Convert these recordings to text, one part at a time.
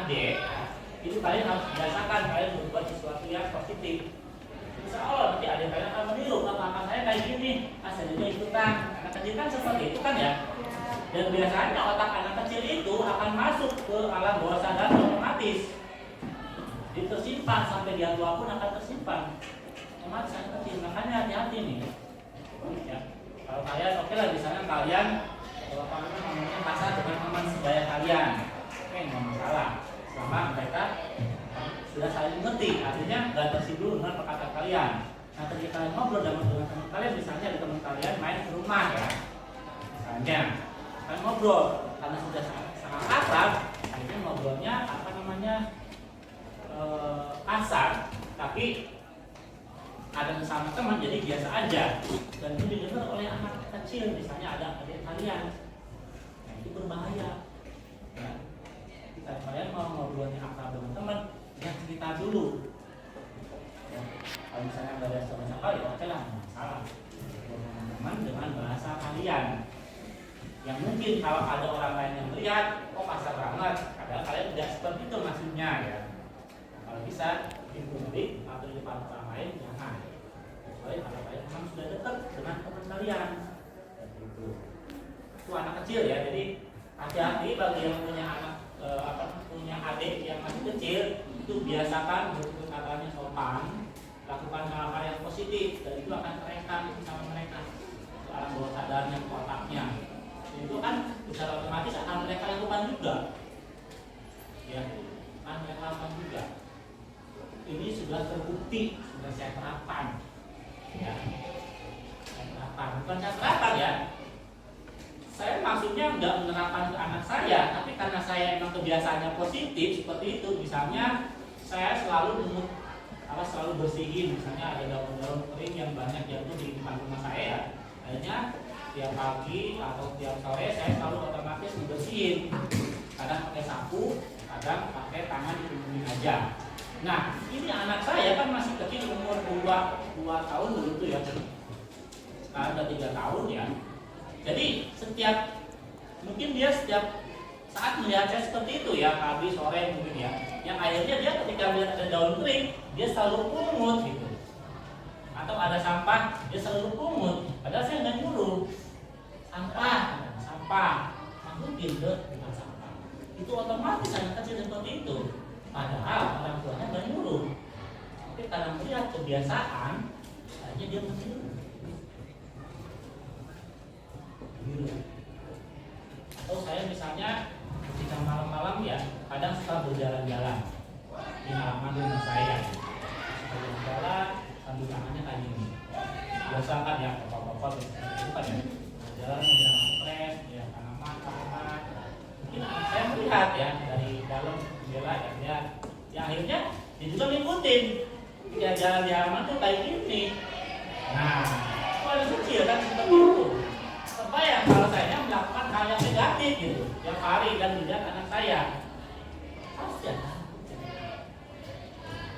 adik, itu kalian harus biasakan kalian berbuat sesuatu yang positif. Insya Allah nanti adik kalian akan meniru, kakak saya kayak gini, saya juga ikutan. Anak kecil kan seperti itu kan ya. Dan biasanya otak anak kecil itu akan masuk ke alam bawah sadar otomatis. Itu tersimpan sampai dia tua pun akan tersimpan. Otomatis anak kecil, makanya hati-hati nih. Ya. Kalau kalian oke lah, misalnya kalian ngomongnya pasar dengan teman sebaya kalian, oke nggak masalah. Selama mereka sudah saling mengerti, artinya nggak tersinggung dengan perkataan kalian. Nah, ketika kalian ngobrol dengan teman kalian, misalnya ada teman kalian main ke rumah ya, misalnya kalian ngobrol karena sudah sangat akrab, akhirnya ngobrolnya apa namanya kasar, tapi ada bersama teman jadi biasa aja, dan itu didengar oleh anak kecil, misalnya ada adik kalian, nah itu berbahaya. Ya. Kita kalian mau ngobrolnya akrab dengan teman, ya cerita dulu. Ya. Kalau misalnya nggak ada sama-sama, ya oke lah, masalah. Teman dengan bahasa kalian. Yang mungkin kalau ada orang lain yang melihat, oh kasar banget, padahal kalian tidak seperti itu maksudnya ya. Nah, kalau bisa di publik atau di depan orang lain jangan. Kecuali kalau kalian memang sudah dekat dengan teman kalian. Itu anak kecil ya, jadi hati-hati bagi yang punya anak punya adik yang masih kecil, itu biasakan berkata-katanya sopan, lakukan hal-hal yang positif, dan itu akan terekam sama mereka alam bawah sadarnya, otaknya. Itu kan secara otomatis akan mereka lakukan juga, ya, akan mereka lakukan juga. Ini sudah terbukti, sudah saya terapkan, ya, saya terapkan, bukan saya terapkan ya. Saya maksudnya nggak menerapkan ke anak saya, tapi karena saya emang kebiasaannya positif seperti itu. Misalnya saya selalu selalu bersihin, misalnya ada daun-daun kering yang banyak jatuh di depan rumah saya ya. Akhirnya tiap pagi atau tiap sore saya selalu otomatis membersihin. Kadang pakai sapu, kadang pakai tangan ditumbungin aja. Nah, ini anak saya kan masih kecil, umur 2 tahun begitu ya. Sekarang udah 3 tahun ya. Jadi mungkin dia setiap saat melihat saya seperti itu ya, pagi sore mungkin ya. Yang akhirnya dia ketika melihat ada daun kering, dia selalu pungut gitu. Atau ada sampah, dia selalu pungut. Padahal saya nggak nyuruh. Sampah, mungkin bukan sampah. Itu otomatis anak kecil seperti itu. Padahal orang tuanya nggak nyuruh. Tapi karena melihat kebiasaan, akhirnya dia meniru. Atau saya misalnya ketika malam-malam ya, kadang suka berjalan-jalan di halaman rumah saya. Suka berjalan sambil tangannya kayak gini. Biasa kan ya, bapak-bapak itu kan ya, berjalan sambil stres, ya tanaman. Mungkin saya melihat ya dari dalam jendela ya, akhirnya dia juga ngikutin. Dia jalan di halaman tuh kayak gini. Nah, itu ada kecil kan seperti itu. Supaya kalau saya melakukan hal yang negatif gitu, yang hari dan tidak anak saya, harus ya.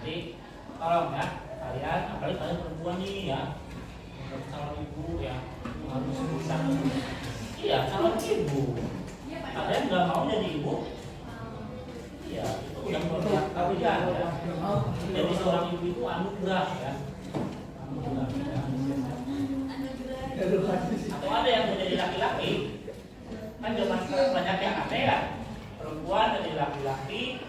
Jadi tolong ya kalian, apalagi kalian perempuan nih ya, calon ibu ya, harus bisa. Iya, calon ibu. Kalian nggak mau jadi ibu? Iya, itu udah kalian ya. Jadi seorang ibu itu anugerah ya. Anugerah. Atau ada yang menjadi laki-laki, kan zaman sekarang banyak yang aneh ya, perempuan jadi laki-laki